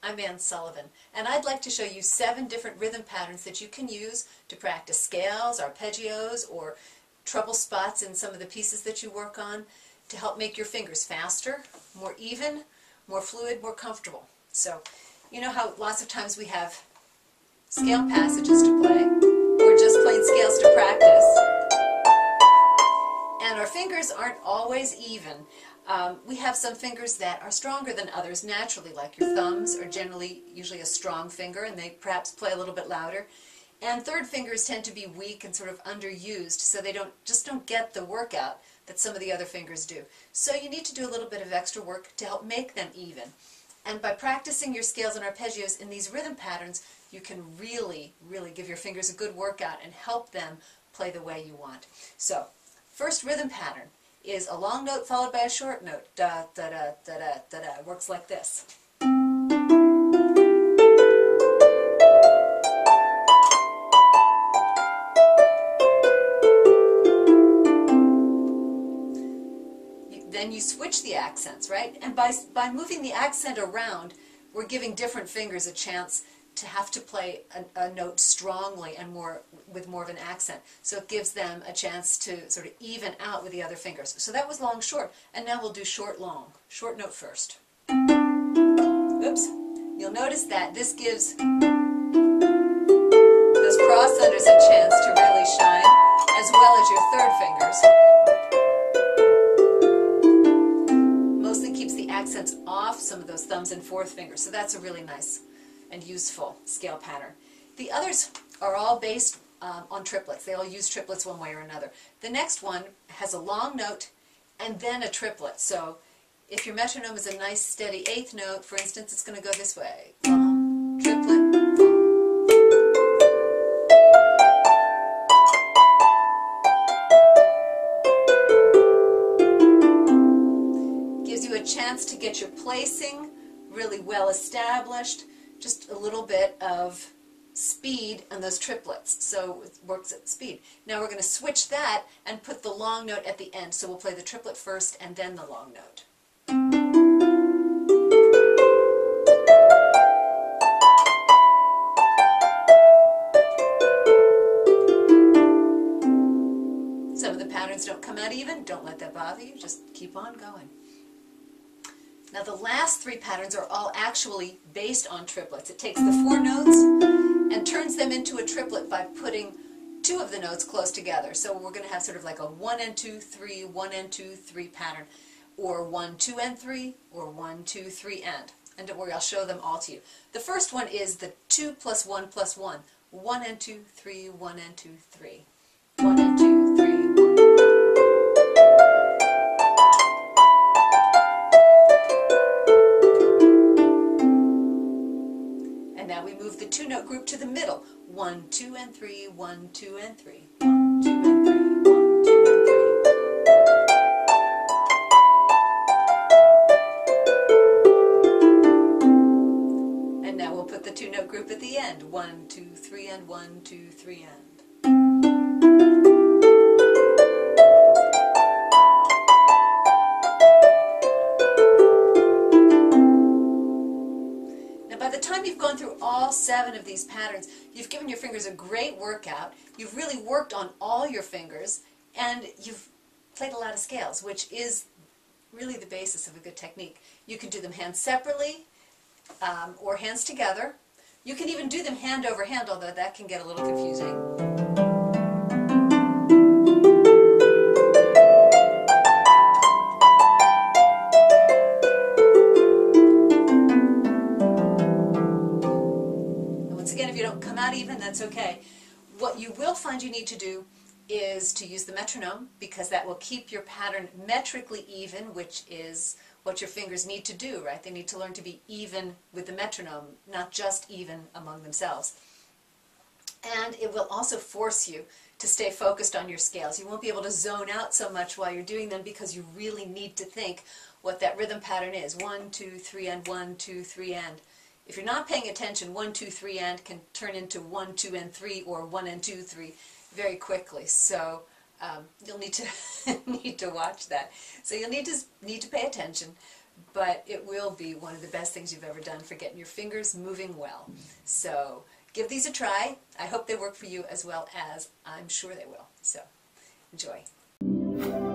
I'm Ann Sullivan, and I'd like to show you 7 different rhythm patterns that you can use to practice scales, arpeggios, or treble spots in some of the pieces that you work on to help make your fingers faster, more even, more fluid, more comfortable. So, you know how lots of times we have scale passages to play, or just plain scales to practice, and our fingers aren't always even. We have some fingers that are stronger than others naturally, like your thumbs are usually a strong finger, and they perhaps play a little bit louder. And third fingers tend to be weak and sort of underused, so they just don't get the workout that some of the other fingers do. So you need to do a little bit of extra work to help make them even. And by practicing your scales and arpeggios in these rhythm patterns, you can really, really give your fingers a good workout and help them play the way you want. So, first rhythm pattern is a long note followed by a short note. Da, da, da, da, da, da, da. It works like this. Then you switch the accents, right? And by moving the accent around, we're giving different fingers a chance to have to play a note strongly and with more of an accent. So it gives them a chance to sort of even out with the other fingers. So that was long, short, and now we'll do short, long. Short note first. Oops. You'll notice that this gives those cross-unders a chance to really shine, as well as your third fingers. Mostly keeps the accents off some of those thumbs and fourth fingers, so that's a really nice and useful scale pattern. The others are all based on triplets. They all use triplets one way or another. The next one has a long note and then a triplet. So if your metronome is a nice steady 8th note, for instance, it's going to go this way. Long, triplet, long. Gives you a chance to get your placing really well established. Just a little bit of speed on those triplets, so it works at speed. Now we're going to switch that and put the long note at the end, so we'll play the triplet first and then the long note. Some of the patterns don't come out even. Don't let that bother you. Just keep on going. Now the last 3 patterns are all actually based on triplets. It takes the 4 notes and turns them into a triplet by putting 2 of the notes close together. So we're going to have sort of like a 1 and 2, 3, 1 and 2, 3 pattern, or 1, 2 and 3, or 1, 2, 3 and. And don't worry, I'll show them all to you. The first one is the 2 plus 1 plus 1. 1 and 2, 3, 1 and 2, 3. 1 and 2, 3, 1. Now we move the 2-note group to the middle. 1, 2, and 3, 1, 2, and 3. 1, 2, and 3, 1, 2, and 3. And now we'll put the 2-note group at the end. 1, 2, 3, and 1, 2, 3, and. By the time you've gone through all 7 of these patterns, you've given your fingers a great workout, you've really worked on all your fingers, and you've played a lot of scales, which is really the basis of a good technique. You can do them hands separately or hands together. You can even do them hand over hand, although that can get a little confusing. Even, that's okay. What you will find you need to do is to use the metronome, because that will keep your pattern metrically even, which is what your fingers need to do, right? They need to learn to be even with the metronome, not just even among themselves. And it will also force you to stay focused on your scales. You won't be able to zone out so much while you're doing them, because you really need to think what that rhythm pattern is. 1, 2, 3, and 1, 2, 3, and. If you're not paying attention, 1, 2, 3, and can turn into 1, 2, and 3, or 1 and 2, 3 very quickly. So you'll need to watch that. So you'll need to pay attention. but it will be one of the best things you've ever done for getting your fingers moving well. So give these a try. I hope they work for you as well as I'm sure they will. So enjoy.